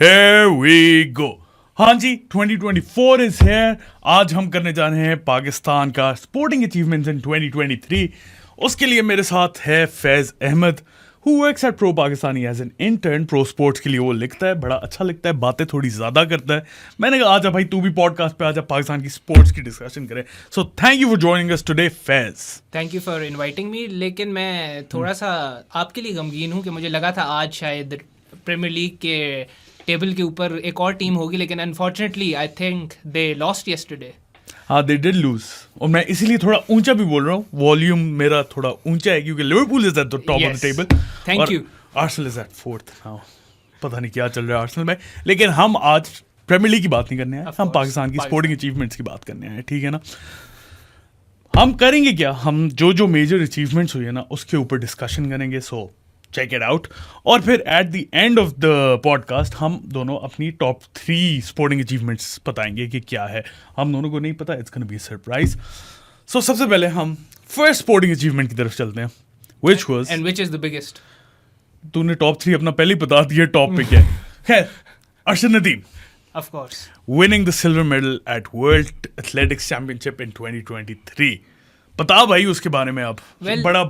Here we go. हाँ जी, 2024 is here. आज हम करने जा रहे हैं पाकिस्तान का स्पोर्टिंग अचीवमेंट्स इन 2023. उसके लिए मेरे साथ है Faiz Ahmad, who works at Pro Pakistani as an intern. Pro sports के लिए वो लिखता है, बड़ा अच्छा लिखता है, बातें थोड़ी ज़्यादा करता है. मैंने कहा आजा भाई, तू भी पॉडकास्ट पे आजा, पाकिस्तान की स्पोर्ट्स की डिस्कशन करें. So thank you for joining us today Faiz. Thank you for inviting me. लेकिन मैं थोड़ा सा आपके लिए गमगीन हूँ कि मुझे लगा था आज शायद प्रीमियर लीग के टेबल के ऊपर एक और टीम होगी, लेकिन unfortunately I think they lost yesterday. हाँ, दे डिड लूज. और मैं इसीलिए थोड़ा ऊंचा भी बोल रहा हूँ. वॉल्यूम मेरा थोड़ा ऊंचा है क्योंकि Liverpool is at the top of the table. Thank you. Arsenal is at fourth now. पता नहीं क्या चल रहा है आर्सेनल में. लेकिन हम आज प्रीमियर लीग की बात नहीं करने आए, हम पाकिस्तान की स्पोर्टिंग अचीवमेंट्स की बात करने आए. ठीक है ना. हम करेंगे क्या, हम जो मेजर अचीवमेंट्स हुई है ना उसके ऊपर डिस्कशन करेंगे. So check it out. और फिर at the end of the podcast हम दोनों अपनी टॉप 3 स्पोर्टिंग अचीवमेंट्स बताएंगे कि क्या है. हम दोनों को नहीं पता, it's gonna be a surprise. So सबसे पहले हम फर्स्ट स्पोर्टिंग अचीवमेंट की तरफ चलते हैं, which was and which is the biggest. तूने टॉप 3 अपना पहले ही बता दिया टॉप पे क्या है. खैर, Arshad Nadeem of course winning the silver medal at World Athletics Championship in 2023. बता भाई उसके बारे में. आप बड़ा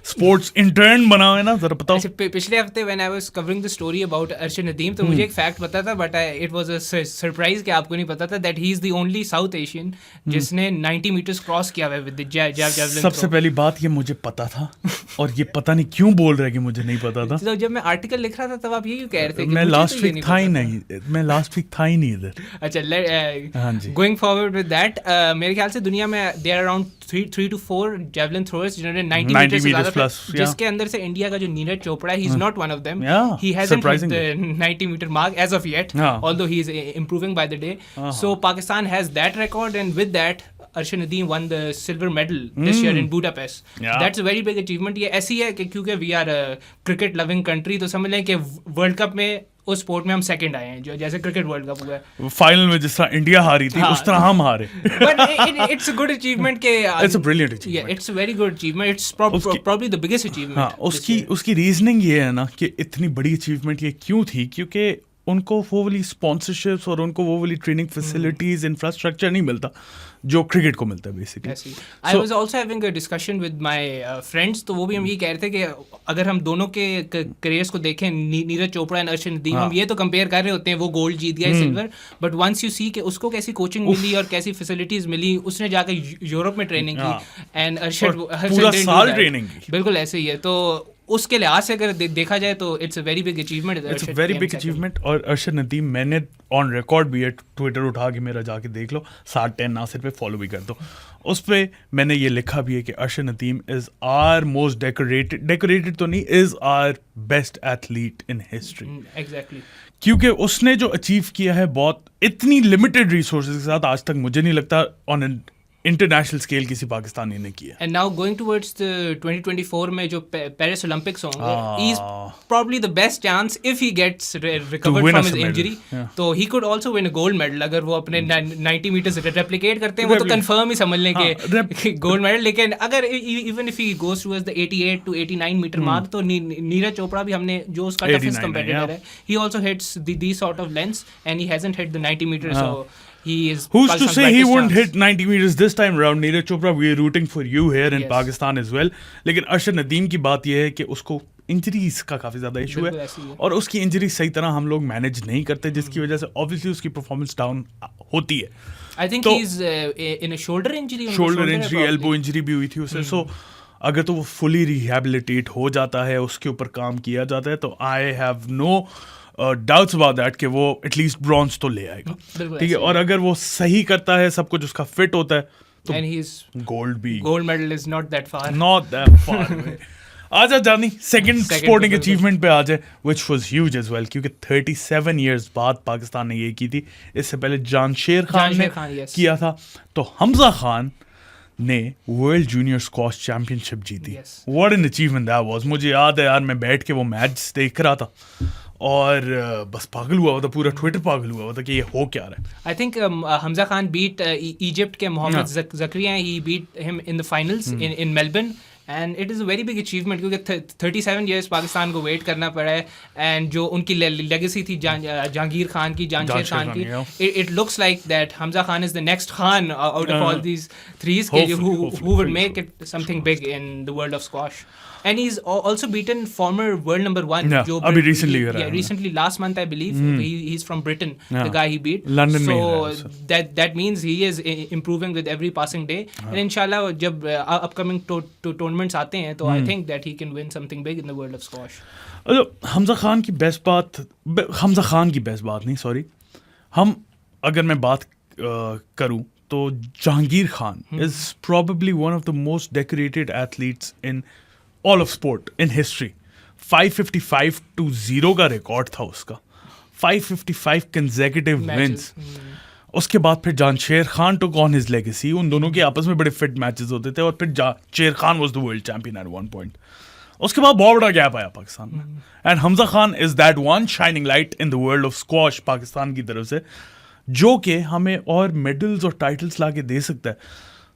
स्पोर्ट्स इंटर्न बना है ना, जरा बताओ. पिछले हफ्ते when I was covering the story about Arshad Nadeem, तो मुझे एक फैक्ट पता था, but it was a surprise कि आपको नहीं पता था that he is the only south Asian जिसने 90 मीटर्स क्रॉस किया है विद द जैवलिन. सबसे पहली बात ये मुझे पता था और ये पता नहीं क्यों बोल रहा है कि मुझे नहीं पता था. तो जब मैं आर्टिकल लिख रहा था तब आप ये क्यों कह रहे थे कि मैं लास्ट वीक था ही नहीं इधर. अच्छा, गोइंग फॉरवर्ड विद दैट, मेरे ख्याल से दुनिया में there around 3 to 4 javelin throwers जिन्होंने 90 मीटर से ज्यादा प्लस, जिसके अंदर से इंडिया का जो नीरज चोपड़ा है, he is not one of them. He hasn't hit the 90 meter mark as of yet, although he is improving by the day. So Pakistan has that record, and with that Arshad Nadeem won the silver medal this year in Budapest. That's a very big achievement. ये ऐसी है कि क्योंकि we are a cricket loving country, तो समझ लें कि world cup में उस स्पोर्ट में हम सेकंड आए हैं, जो जैसे क्रिकेट वर्ल्ड कप हुआ है. फाइनल में जिस तरह इंडिया हारी थी, उस तरह हम हारे. But it's a good achievement के it's a brilliant achievement. It's a very good achievement. It's probably the biggest achievement. हाँ, उसकी रीजनिंग ये है ना कि इतनी बड़ी अचीवमेंट ये क्यों थी, क्योंकि उनको वो वाली स्पॉन्सरशिप्स और उनको वो वाली ट्रेनिंग फैसिलिटीज इंफ्रास्ट्रक्चर नहीं मिलता जो क्रिकेट को मिलता है basically. I was also having a discussion with my friends, तो वो भी हम ये कह रहे थे कि अगर हम दोनों के करियर्स को देखें, नीरज चोपड़ा एंड अर्शद नदीम, हम ये तो कंपेयर कर रहे होते हैं वो गोल्ड जीत गया, silver, but once you see कि उसको कैसी कोचिंग मिली और कैसी फैसिलिटीज मिली, उसने जाकर यूरोप में ट्रेनिंग की, एंड अर्शद पूरा साल ट्रेनिंग की. बिल्कुल ऐसे ही है. तो उसके लिहाज से अगर देखा जाए तो it's a very big achievement. It's a very big achievement. और अर्शद नदीम, मैंने ऑन रिकॉर्ड भी है, ट्विटर उठा के मेरा जाके देख लो, 6010 नासिर पे फॉलो भी कर दो. उस पर मैंने ये लिखा भी है कि Arshad Nadeem is our most decorated तो नहीं, is our best athlete in history. Exactly. क्योंकि उसने जो अचीव किया है, बहुत इतनी लिमिटेड रिसोर्सेज के साथ, आज तक मुझे नहीं लगता ऑन एन इंटरनेशनल स्केल किसी पाकिस्तानी ने किया. And now going towards the 2024 में जो पेरिस ओलंपिक्स होंगे, he is probably the best chance if he gets recovered from his injury, तो he could also win a gold medal. अगर वो अपने 90 मीटर्स रेप्लिकेट करते हैं, वो तो कंफर्म ही समझ लें कि गोल्ड मेडल. लेकिन अगर even if he goes towards the 88 to 89 meter mark, तो नीरज चोपड़ा भी, हमने जो उसका टफेस्ट कंपीटिटर है, ही also hits these sort of lengths, and he hasn't hit the 90 meters. So he is. Who's to say he won't hit 90 meters this time around? Neeraj Chopra, we are rooting for you here in Pakistan as well. लेकिन अर्शद नदीम की बात यह है कि उसको injuries का काफ़ी ज़्यादा इशू है, और उसकी इंजरी सही तरह हम लोग मैनेज नहीं करते, जिसकी वजह से ऑब्वियसली उसकी परफॉर्मेंस डाउन होती है. I think he's in a shoulder injury. Elbow injury भी हुई थी उसे. सो अगर तो वो फुली रिहैबिलिटेट हो जाता है, उसके ऊपर काम किया जाता है, तो I have no doubts about that कि वो एटलीस्ट ब्रॉन्ज तो ले आएगा. ठीक है. और अगर वो सही करता है, सब कुछ उसका फिट होता है, तो gold medal is not that far. आजा जानी सेकंड स्पोर्टिंग अचीवमेंट पे आ जाए, which was huge as well, क्योंकि 37 इयर्स बाद पाकिस्तान ने ये की थी. इससे पहले जामशेद खान ने किया था. तो हमजा खान ने वर्ल्ड जूनियर स्क्वॉश चैंपियनशिप जीती. What an achievement that was. मुझे याद है यार, मैं बैठ के वो मैच देख रहा था और बस पागल हुआ था, पूरा ट्विटर पागल हुआ था कि ये हो क्या रहा है. I think Hamza Khan beat Egypt के Mohamed Zakaria. He beat him in the finals in Melbourne. And it is a very big achievement क्योंकि 37 ईयर्स पाकिस्तान को वेट करना पड़ा है एंड जो उनकी लेगेसी थी जहांगीर खान की, जांशेर खान की, it looks like that Hamza Khan is the next Khan out of all these threes who would make it something big in the world of squash. And he's also beaten former world number 1. Yeah, abhi recently. Recently, last month I believe. He's from Britain. Yeah. The guy he beat. London so mein that means he is improving with every passing day. And inshallah, जब upcoming tournaments आते हैं, तो I think that he can win something big in the world of squash. Hamza Khan की best बात नहीं, sorry, हम अगर मैं बात करूं तो Jahangir Khan is probably one of the most decorated athletes in all of sport in history. 555-0 का रिकॉर्ड था उसका, 555 कंसेक्यूटिव विंस. उसके बाद फिर Jansher Khan took on his legacy. उन दोनों के आपस में बड़े फिट मैचेस होते थे और फिर Jansher Khan was the world champion at one point. उसके बाद बहुत बड़ा गैप आया पाकिस्तान में and Hamza Khan is that one shining light in the world of squash Pakistan की तरफ से, जो कि हमें और मेडल्स और टाइटल्स ला के दे सकता है.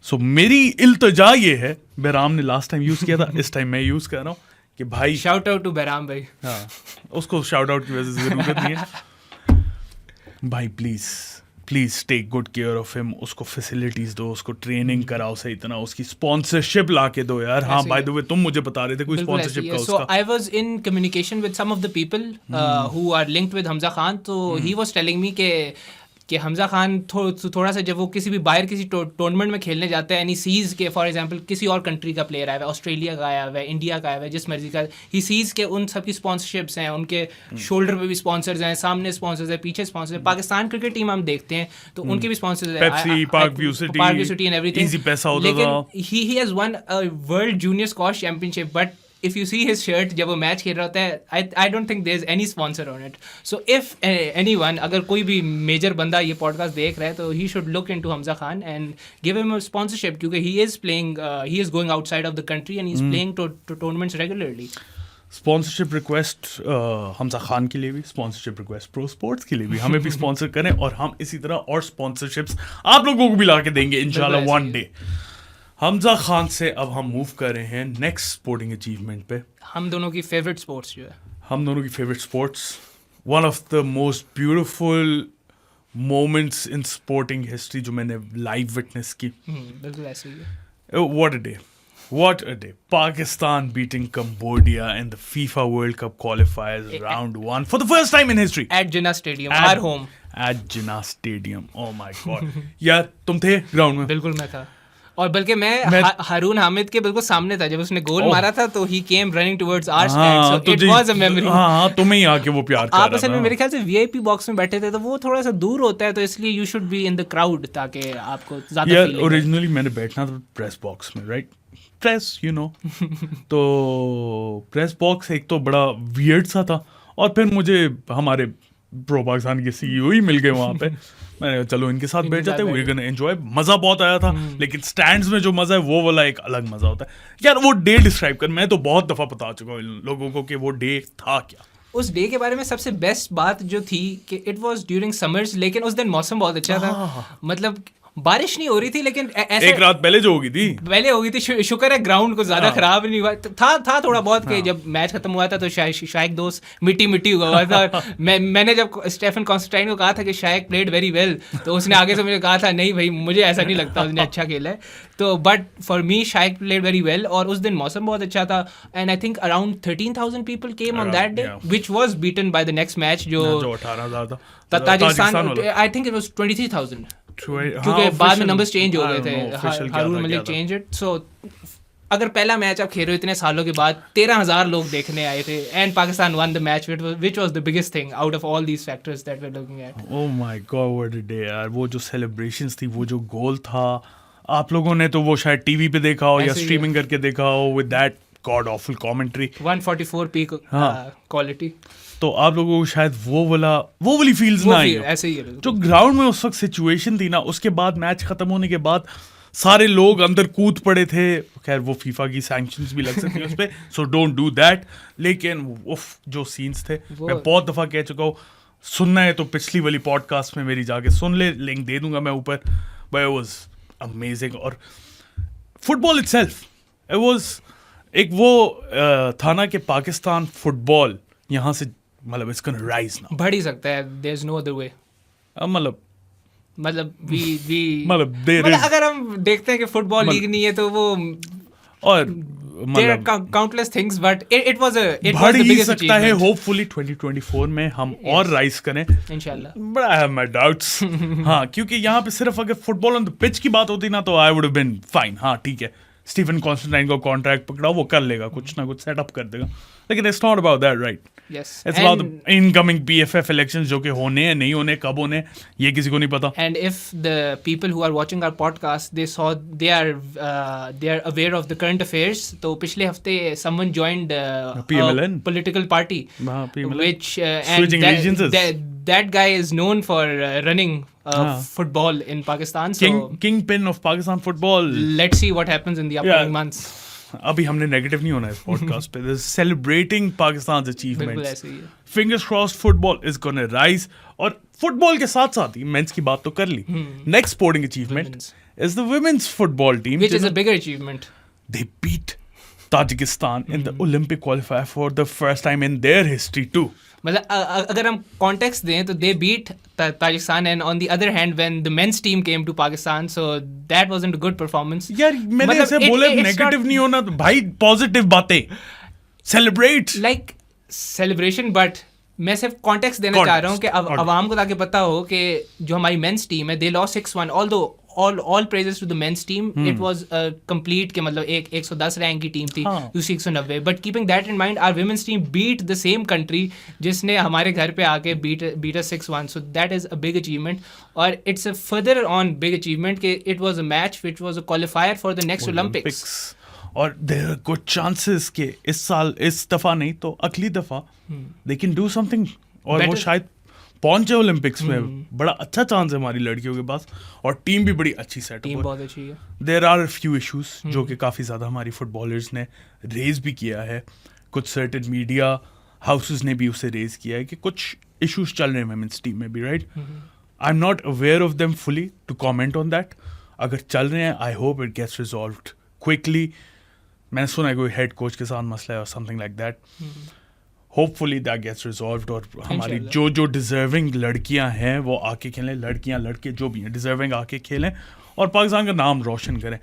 सो मेरी इल्तजा ये है, बहराम ने लास्ट टाइम यूज़ किया था, इस टाइम मैं यूज़ कर रहा हूँ कि भाई शाउट आउट टू बहराम भाई. हाँ, उसको शाउट आउट की वजह से ज़रूरत नहीं है. भाई please take good care of him. उसको फैसिलिटीज़ दो, उसको ट्रेनिंग कराओ सही इतना, उसकी स्पॉन्सरशिप ला के दो यार. हाँ, बाय द वे तुम मुझे बता रहे थे कोई स्पॉन्सरशिप का उसका. So I was in communication with some of the people who are linked with Hamza Khan. तो he was telling me कि हमजा खान थोड़ा सा जब वो किसी भी बाहर किसी टूर्नामेंट में खेलने जाता है एंड ही सीज के फॉर एग्जांपल किसी और कंट्री का प्लेयर आया हुआ है, ऑस्ट्रेलिया का आया हुआ है, इंडिया का आया हुआ है, जिस मर्जी का, ही सीज के उन सब की स्पॉन्सरशिप्स हैं, उनके शोल्डर पे भी स्पॉन्सर्स हैं, सामने स्पॉन्सर्स हैं, पीछे स्पॉन्सर्स हैं. पाकिस्तान क्रिकेट टीम हम देखते हैं तो उनके भी स्पॉन्सर्स हैं, Pepsi, park view city and everything. Easy पैसा होता था. लेकिन he has one world junior squash championship, but if you see his shirt जब वो मैच खेल रहा होता है, I don't think there's any sponsor on it. So if anyone, अगर कोई भी मेजर बंदा ये पॉडकास्ट देख रहा है तो he should look into Hamza Khan and give him a sponsorship क्योंकि he is playing, he is going outside of the country and he's playing to tournaments regularly. Sponsorship request Hamza Khan के लिए भी, स्पॉन्सरशिप रिक्वेस्ट प्रो स्पोर्ट्स के लिए भी, हमें भी sponsor करें और हम इसी तरह और स्पॉन्सरशिप्स आप लोगों को भी ला के देंगे इंशाल्लाह वन डे. हमजा खान से अब हम मूव कर रहे हैं नेक्स्ट स्पोर्टिंग अचीवमेंट पे. हम दोनों की फेवरेट स्पोर्ट्स जो है, हम दोनों की favourite sports, one of the most beautiful moments in sporting history जो मैंने लाइव विटनेस की. बिल्कुल ऐसे ही है. What a day. Pakistan beating Cambodia in the FIFA World Cup qualifiers round 1 for the first time in history. At Jinnah Stadium, our home. At Jinnah Stadium. Oh my God. यार तुम थे ground में? बिल्कुल मैं था. और बल्कि मैं हारून हामिद के बिल्कुल सामने था जब उसने गोल मारा था, तो he came running towards our stand, so it was a memory. हां, तुम्हें ही आके वो प्यार कर रहा था. आप असल में मेरे ख्याल से वीआईपी बॉक्स में बैठे थे, तो वो थोड़ा सा दूर होता है, तो इसलिए you should be in the crowd ताकि आपको ज्यादा फील. ओरिजिनली मैंने बैठना था प्रेस बॉक्स में, राइट? Press, you know. तो प्रेस बॉक्स एक तो बड़ा वियर्ड सा था और फिर मुझे हमारे प्रो पाकिस्तान के सीईओ ही मिल गए वहाँ पे. मैंने चलो इनके साथ बैठ जाते हैं, वी कैन एंजॉय. मज़ा बहुत आया था, लेकिन स्टैंड्स में जो मज़ा है वो वाला एक अलग मज़ा होता है यार. वो डे डिस्क्राइब कर, मैं तो बहुत दफ़ा बता चुका हूँ लोगों को कि वो डे था क्या. उस डे के बारे में सबसे बेस्ट बात जो थी कि इट वाज ड्यूरिंग समर्स, लेकिन उस दिन मौसम बहुत अच्छा था. मतलब बारिश नहीं हो रही थी, लेकिन ऐसा एक रात पहले जो होगी थी, शुक्र है ग्राउंड को ज्यादा खराब नहीं हुआ था थोड़ा बहुत कि जब मैच खत्म हुआ था तो शायक दोस्त मिट्टी हुआ था. मैंने जब स्टेफन कॉन्स्टेंटाइन को कहा था कि शायक प्लेड वेरी वेल, तो उसने आगे से मुझे कहा था नहीं भाई मुझे ऐसा नहीं लगता उसने अच्छा खेला है. तो but for me शायक played very well, और उस दिन मौसम बहुत अच्छा था. And I think around 13,000 people came on that day, which was beaten by the next match जो 18,000 था Tajikistan. I think it was 23,000 क्योंकि बाद में नंबर्स चेंज हो गए थे. हारून मलिक चेंज इट. सो अगर पहला मैच आप खेल रहे हो इतने सालों के बाद, 13,000 लोग देखने आए थे and Pakistan won the match, which was the biggest thing out of all these factors that we are looking at. Oh my god, what a day यार. वो जो सेलिब्रेशंस थी, वो जो गोल था, आप लोगों ने तो वो शायद टीवी पे देखा हो या स्ट्रीमिंग करके देखा हो with that God awful commentary 144p quality. तो आप लोगों को शायद वो वाली फील्स ना आई. ऐसे ही जो ग्राउंड में उस वक्त सिचुएशन थी ना, उसके बाद मैच खत्म होने के बाद सारे लोग अंदर कूद पड़े थे. खैर वो फीफा की सैंक्शंस भी लग सकती हैं उस पर, सो डोंट डू दैट. लेकिन उफ जो सीन्स थे, मैं बहुत दफ़ा कह चुका हूँ, सुनना है तो पिछली वाली पॉडकास्ट में मेरी जाके सुन ले, लिंक दे दूंगा मैं ऊपर. But it was amazing. और फुटबॉल इटसेल्फ, इट वाज एक वो था ना कि पाकिस्तान फुटबॉल यहाँ से मतलब इट्स गोना राइज ना, बढ़ ही सकता है, there is no other way. मतलब वी मतलब अगर हम देखते हैं कि फुटबॉल लीग नहीं है तो वो और there are countless things, but it was the बढ़ biggest सकता है। achievement. होपफुली 2024 में हम और राइज करें इंशाल्लाह। But I have my doubts. हाँ, क्योंकि यहाँ पे सिर्फ अगर फुटबॉल ऑन द पिच की बात होती ना तो I would have been fine. हाँ ठीक है, स्टीफन कॉन्स्टेंटाइन को कॉन्ट्रैक्ट पकड़ा, वो कर लेगा, कुछ ना कुछ सेटअप कर देगा, लेकिन it's not about that, right? Yes. It's about the incoming BFF elections जो कि होने हैं, नहीं होने, कब होने, ये किसी को नहीं पता। And if the people who are watching our podcast, they are aware of the current affairs. तो पिछले हफ्ते someone joined PMLN political party, PMLN. which Switching and allegiances. that guy is known for running football in Pakistan. So Kingpin of Pakistan football. let's see what happens in the upcoming months. अभी हमने negative नहीं होना है इस podcast पे, celebrating Pakistan बिल्कुल achievements. ऐसे ही है। Fingers crossed football is gonna rise, और फुटबॉल के साथ साथ ही मेंस की बात तो कर ली, next sporting achievement is the women's football team, which is a bigger achievement. they beat Tajikistan in the Olympic qualifier for the first time in their history too. मतलब अगर हम कॉन्टेक्स्ट दें तो they beat Tajikistan, and on the other hand when the men's team came to Pakistan, so that wasn't a good performance. यार मैंने ऐसे बोले negative नहीं होना, तो भाई पॉजिटिव बातें सेलिब्रेट, लाइक सेलिब्रेशन, बट मैं सिर्फ कॉन्टेक्स्ट देना चाह रहा हूँ कि अवाम को ताकि पता हो कि जो हमारी मेंस टीम है, they lost 6-1, although all praises to the men's team. It was a complete के मतलब एक 110 रैंक की टीम थी, दूसरी 190, but keeping that in mind, our women's team beat the same country जिसने हमारे घर पे आके beat us 6-1, so that is a big achievement. और it's a further on big achievement कि it was a match which was a qualifier for the next Olympics. और there are good chances कि इस साल, इस दफा नहीं तो अगली दफा they can do something, और वो शायद पहुंचे ओलंपिक्स में। बड़ा अच्छा चांस है हमारी लड़कियों के पास, और टीम भी बड़ी अच्छी सेटअप है, बहुत अच्छी है। देयर आर फ्यू इश्यूज जो कि काफ़ी ज़्यादा हमारी फुटबॉलर्स ने रेज भी किया है, कुछ सर्टेन मीडिया हाउसेस ने भी उसे रेज किया है कि कुछ इश्यूज चल रहे हैं वुमेन्स टीम में भी, right? I am not aware of them fully to comment on that. अगर चल रहे हैं, I hope it gets resolved quickly. मैंने सुना है कोई हेड कोच के साथ मसला है और something like that. Hopefully that gets resolved, और हमारी जो डिजर्विंग लड़कियां हैं वो आके खेलें, लड़कियां लड़के जो भी हैं डिजर्विंग आके खेलें और पाकिस्तान का नाम रोशन करें।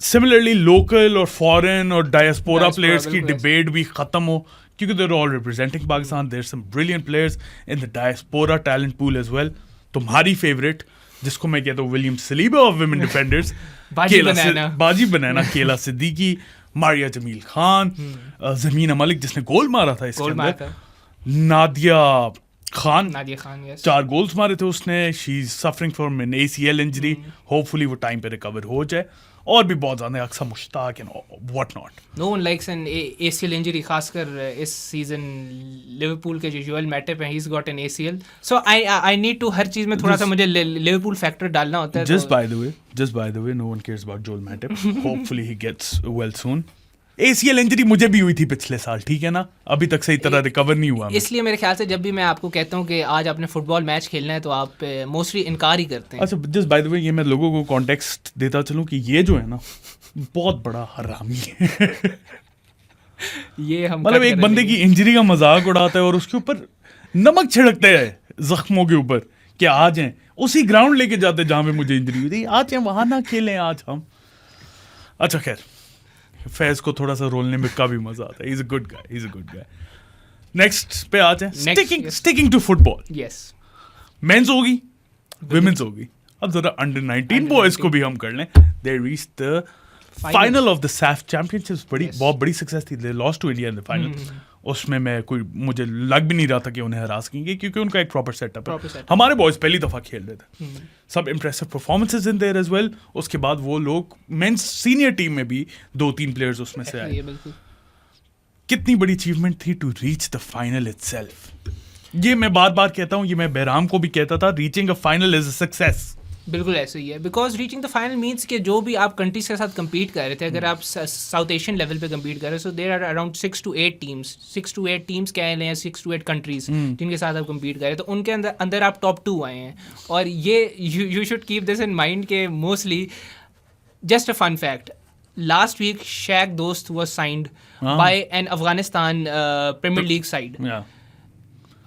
सिमिलरली लोकल और फॉरेन और डायस्पोरा प्लेयर्स की डिबेट भी ख़त्म हो, क्योंकि they're all representing Pakistan, there some brilliant players in the diaspora talent pool as well. तुम्हारी फेवरेट, जिसको मैं कहता हूँ William Saliba of women defenders, बाजी बनाना, केला सिद्दीकी, मारिया जमील खान, ज़मीना मलिक जिसने गोल मारा था इसके अंदर, नादिया खान, yes. 4 गोल्स मारे थे उसने। She is suffering from an ACL injury, hopefully वो टाइम पे रिकवर हो जाए। और भी बहुत ज़्यादा अक्सर Mushtaq and what not. No one likes an ACL injury, खासकर इस सीजन लिवरपूल के जो जोएल मैटिप हैं, he is got an ACL, so I need to हर चीज़ में थोड़ा सा मुझे लिवरपूल फैक्टर डालना होता है। Just by the way no one cares about Joel Matip, hopefully he gets well soon. ACL injury मुझे भी हुई थी पिछले साल, ठीक है ना, अभी तक सही तरह रिकवर नहीं हुआ। इसलिए मेरे ख्याल से जब भी मैं आपको कहता हूँ कि आज आपने फुटबॉल मैच खेलना है तो आप मोस्टली इनकार ही करते हैं। अच्छा, जस्ट बाय द वे ये मैं लोगों को कॉन्टेक्स्ट देता चलूँ कि ये जो है ना बहुत बड़ा हरामी है। ये हम मतलब एक बंदे की इंजरी का मजाक उड़ाता है और उसके ऊपर नमक छिड़कते हैं जख्मों के ऊपर कि आ जाएं, उसी ग्राउंड लेके जाते जहाँ पे मुझे इंजरी हुई थी, आ जाएं वहाँ ना खेलें आज हम। अच्छा खैर, फैज को थोड़ा सा रोलने में का भी मजा आता है। He's a good guy. Next पे आते हैं, sticking to football. Yes, men's होगी, विमेंस होगी, अब जरा अंडर 19 बॉयज को भी हम कर लें। They reached the final of the SAF Championships, बहुत बड़ी सक्सेस थी। They lost to India in the final. उसमें मुझे लग भी नहीं रहा था कि उन्हें हरास करेंगे, क्योंकि उनका एक प्रॉपर सेटअप है। हमारे बॉयज पहली दफा खेल रहे थे, सब impressive performances in their age as. उसके बाद वो लोग मेंस सीनियर टीम में भी 2-3 प्लेयर्स उसमें से आए। कितनी बड़ी अचीवमेंट थी to reach the final itself. ये मैं बार बार कहता हूँ, ये मैं बहराम को भी कहता था, reaching a final is a success. बिल्कुल ऐसे ही है, because reaching the final means कि जो भी आप कंट्रीज के साथ compete कर रहे थे, अगर आप साउथ एशियन लेवल पे compete कर रहे, so there are around 6 to 8 teams कह लें, 6 to 8 कंट्रीज जिनके साथ आप compete कर रहे, तो उनके अंदर आप टॉप 2 आए हैं। और ये you should keep this in mind के mostly, just a fun fact, last week Shaq Dost was signed by an Afghanistan Premier League side. Yeah.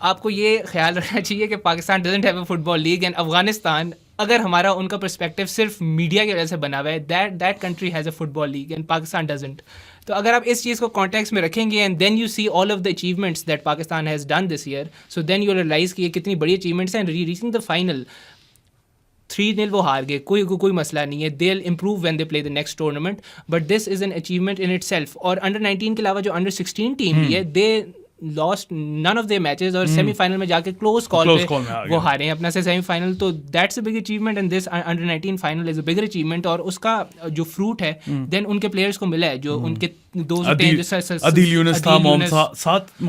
आपको ये ख्याल रखना चाहिए कि Pakistan doesn't have a football league and Afghanistan, अगर हमारा उनका पर्सपेक्टिव सिर्फ मीडिया की वजह से बना हुआ है, that country has a football league and Pakistan doesn't. तो अगर आप इस चीज़ को कॉन्टेक्स्ट में रखेंगे and then you see all of the achievements that Pakistan has done this year, so then you realise कि ये कितनी बड़ी अचीवमेंट्स हैं. रीचिंग द फाइनल 3-0 वो हार गए, कोई मसला नहीं है. They will improve when they play the next tournament, but this is an achievement in itself. और अंडर 19 के अलावा जो अंडर 16 टीम भी है, they lost none of their matches और सेमीफाइनल में जाके क्लोज कॉल पे वो हारे हैं अपना से सेमीफाइनल. तो that's a big achievement and this under 19 final is a bigger achievement. और उसका जो फ्रूट है देन उनके प्लेयर्स को मिला है, जो उनके अदील यूनुस था,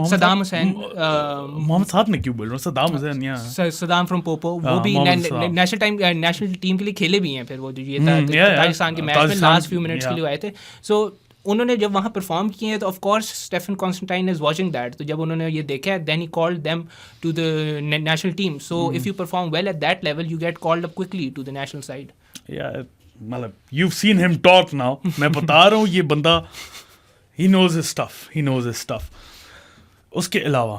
सदाम हुसैन, मोहम्मद साद में क्यों बोल रहा हूँ, सदाम हुसैन या सदाम फ्रॉम पोपो, वो भी नेशनल टीम के लिए खेले भी हैं. फिर वो जो ये पाकिस्तान के मैच में लास्ट फ्यू मिनट्स के लिए आए थे. सो उन्होंने जब वहाँ परफॉर्म किए हैं तो of course Stephen Constantine is watching that. तो जब उन्होंने ये देखा है then he called them to the national team. So if you perform well at that level you get called up quickly to the national side. मतलब you've seen him talk now. मैं बता रहा हूँ ये बंदा he knows his stuff. उसके अलावा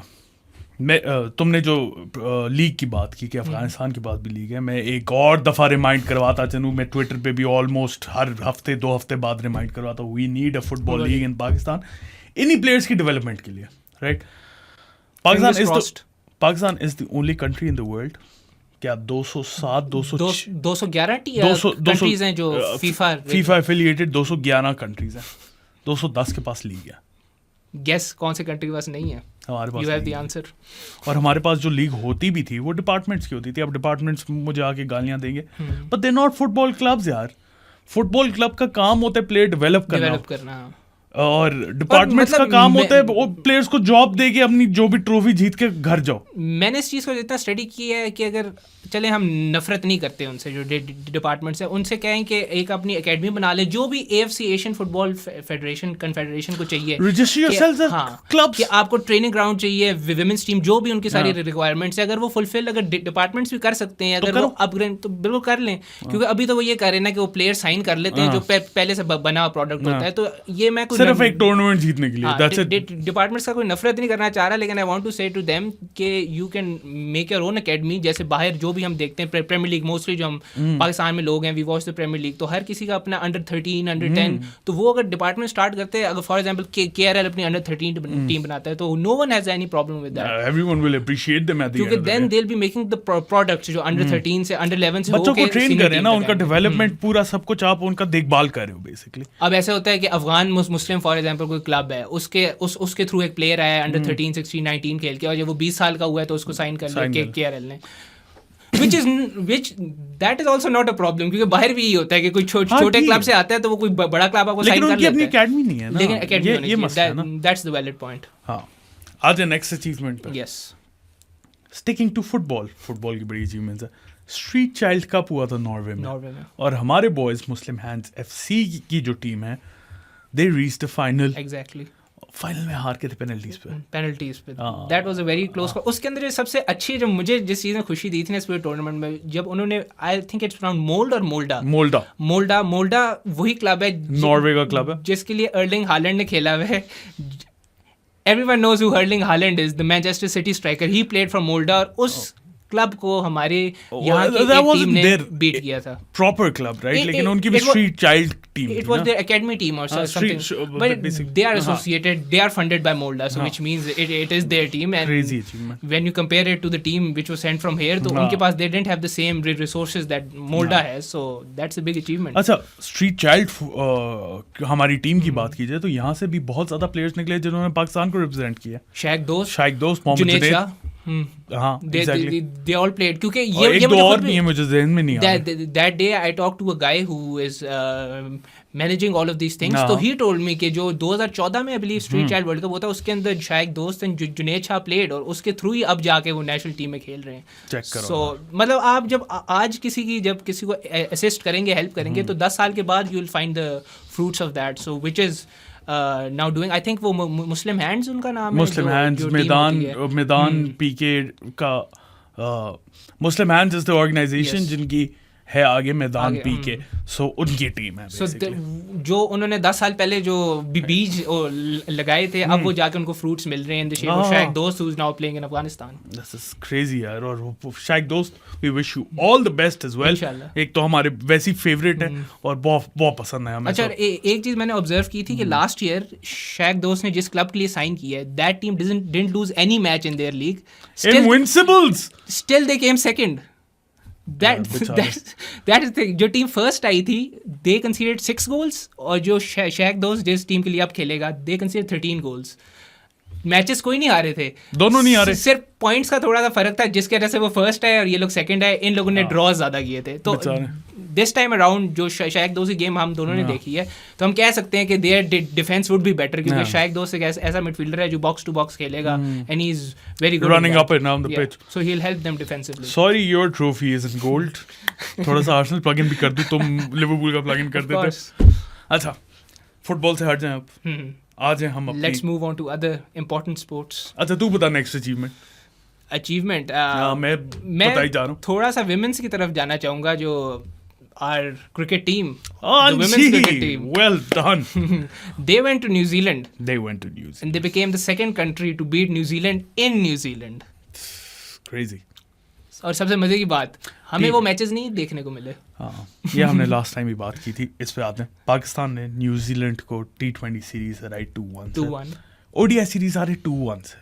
तुमने जो लीग की बात की कि अफगानिस्तान के पास भी लीग है, मैं एक और दफ़ा रिमाइंड करवाता चलूँ. मैं ट्विटर पे भी ऑलमोस्ट हर हफ्ते 2 हफ्ते बाद रिमाइंड करवाता हूँ, we need a football league in Pakistan इन्हीं प्लेयर्स की डेवलपमेंट के लिए, right. Pakistan is the only country in the world, क्या 211 कंट्रीज हैं जो फीफा एफिलिएटेड 211 कंट्रीज हैं, 210 के पास लीग है. गेस कौन से कंट्री के पास नहीं है? हमारे पास यू हैव द आंसर. और हमारे पास जो लीग होती भी थी वो डिपार्टमेंट्स की होती थी. अब डिपार्टमेंट्स मुझे आके गालियां देंगे, but they not football clubs यार. फुटबॉल क्लब का काम होता है प्लेयर डेवलप करना. और डिपार्टमेंट्स का काम होता है वो प्लेयर्स को जॉब दे के अपनी जो भी ट्रॉफी जीत के घर जाओ. मैंने इस चीज़ को जितना स्टडी किया है कि अगर चले हम नफरत नहीं करते उनसे, जो डिपार्टमेंट्स है उनसे कहें कि एक अपनी एकेडमी बना ले, जो भी AFC Asian football federation confederation को चाहिए, कि आपको ट्रेनिंग ग्राउंड चाहिए, विमेंस टीम, जो भी उनकी सारी रिक्वायरमेंट्स है, अगर वो फुलफिल अगर डिपार्टमेंट्स भी कर सकते हैं, अगर वो अपग्रेड तो बिल्कुल कर लें. क्योंकि अभी तो वो ये कर रहे हैं ना कि वो प्लेयर साइन कर लेते हैं जो पहले से बना हुआ प्रोडक्ट होता है. तो ये मैं सिर्फ एक टूर्नामेंट जीतने के लिए डिपार्टमेंट्स का कोई नफरत नहीं करना चाह रहा, लेकिन आई वांट टू से टू देम कि you can make your own academy. जैसे बाहर जो भी हम देखते हैं प्रीमियर लीग, मोस्टली जो हम पाकिस्तान में लोग हैं, we watch the Premier League, तो हर किसी का अपना अंडर 13 अंडर 10. तो वो अगर डिपार्टमेंट स्टार्ट करते हैं, अगर फॉर एग्जांपल KRL अपनी अंडर 13 टीम बनाता है, तो no one has any problem with that. Everyone will appreciate them at the end, क्योंकि then they will be making the products जो अंडर 13 से अंडर 11 से बच्चों को ट्रेन कर रहे हैं ना, उनका डेवलपमेंट पूरा सब कुछ आप उनका देखभाल कर रहे हो बेसिकली. अब ऐसा होता है कि अफगान मुस्लिम फॉर एग्जांपल कोई क्लब है, उसके थ्रू एक प्लेयर आया अंडर 13 16 19 खेल के, और जब वो 20 साल का हुआ है तो उसको साइन कर लिया KRL ने. which that is also not a problem, क्योंकि बाहर भी ये होता है कि कोई छोटे क्लब से आता है तो वो कोई बड़ा क्लब आपको साइन कर लेता है, लेकिन उनकी अपनी एकेडमी नहीं है ना, लेकिन एकेडमी ये मसला है ना. That's the valid point. हाँ, आज नेक्स्ट अचीवमेंट पे. Yes. स्टिकिंग टू फुटबॉल की बड़ी अचीवमेंट है. स्ट्रीट चाइल्ड कप हुआ था नॉर्वे में, और हमारे बॉयज मुस्लिम हैंड्स FC की जो टीम है, they reached the final. Exactly. Final में हार के थे पेनल्टीज पे. That was a very close. उसके अंदर सबसे अच्छी जो मुझे जिस चीज़ में खुशी दी थी ना इस पूरे टूर्नामेंट में, जब उन्होंने आई थिंक इट्स मोल्डा वही क्लब है, नॉर्वे का क्लब है, जिसके लिए अर्लिंग हालैंड ने खेला हुआ है. Everyone knows who Erling Haaland is, the Manchester City striker. He played for Molde, और उस क्लब को हमारे यहाँ की एक टीम ने बीट किया था. Proper club, right? लेकिन उनकी भी street child team. It was their academy team or something. But they are associated, they are funded by Molde, so which means it is their team. And crazy achievement. When you compare it to the team which was sent from here, तो उनके पास they didn't have the same resources that Molde has, so that's a big achievement. अच्छा, street child हमारी team की बात की जाए तो यहाँ से भी बहुत ज़्यादा प्लेयर्स निकले जिन्होंने पाकिस्तान को रिप्रेजेंट किया. शाइक दोस्त, मोहम्मद जुनैद. हाँ, they all played. क्योंकि ये दो और नहीं है मुझे ज़हन में नहीं आ रहा. That day I talked to a guy who is managing all of these things. तो he told me कि जो 2014 में I believe street child world cup होता है, उसके अंदर शाइक दोस्त एंड जुनैद शाह प्लेड, और उसके थ्रू ही अब जाके वो नेशनल टीम में खेल रहे हैं. चेक करो. So मतलब आप जब आज जब किसी को असिस्ट करेंगे, हेल्प करेंगे, तो 10 साल के बाद you will find the fruits of that. So which is now doing, I think वो मुस्लिम हैंड्स उनका नाम है, मुस्लिम हैंड्स, मैदान PK का मुस्लिम हैंड्स इज द ऑर्गेनाइजेशन जिनकी है आगे मैदान पी के, सो उनकी टीम है जो उन्होंने 10 साल पहले जो बीज लगाए थे, अब वो जाके उनको फ्रूट्स मिल रहे हैं in the shape of Shayak Dost, who is now playing in Afghanistan. This is crazy यार. और Shayak Dost, we wish you all the best as well. एक तो हमारे वैसी फेवरेट है और बहुत पसंद है हमें. अच्छा, एक चीज मैंने ऑब्जर्व की थी कि लास्ट ईयर शायक दोस्त ने जिस क्लब के लिए साइन किया है, that team didn't lose any match in their league. Invincibles. Still they came second. That is the जो टीम फर्स्ट आई थी, दे कंसीडर्ड 6 गोल्स, और जो शायक दोस्त जिस टीम के लिए अब खेलेगा, दे कंसीडर 13 गोल्स. मैचेस कोई नहीं हारे थे, दोनों नहीं हारे, सिर्फ पॉइंट्स का थोड़ा सा फर्क था, जिसकी वजह से वो फर्स्ट है और ये लोग सेकंड है. इन लोगों ने ड्रॉ ज्यादा किए थे. तो दिस टाइम अराउंड जो शायक दोस्त की गेम हम दोनों ने देखी है, तो हम कह सकते हैं कि there defence would be better, क्योंकि शायक दोस्त एक ऐसा मिडफील्डर है जो बॉक्स टू बॉक्स खेलेगा, and he is very good running up and down the pitch, so he will help them defensively. Sorry, your trophy is in gold. थोड़ा सा Arsenal plug in भी कर दूं, तुम लिवरपूल का प्लग इन कर देते. अच्छा, फुटबॉल से हट जाएं अब. आज हम अपनी let's move on to other important sports. अच्छा, तू बता नेक्स्ट अचीवमेंट. मैं बता ही जा रहा हूं. थोड़ा सा विमेंस की तरफ जाना चाहूंगा. जो our cricket team, the women's cricket team, well done. They went to New Zealand. And they became the second country to beat New Zealand in New Zealand. Crazy. और सबसे मजे की बात, हमें वो मैचेस नहीं देखने को मिले. हाँ, ये हमने लास्ट टाइम भी बात की थी. इस पे आते हैं. पाकिस्तान ने न्यूजीलैंड को T20 सीरीज हराई 2-1. ODI सीरीज हारे 2-1 से.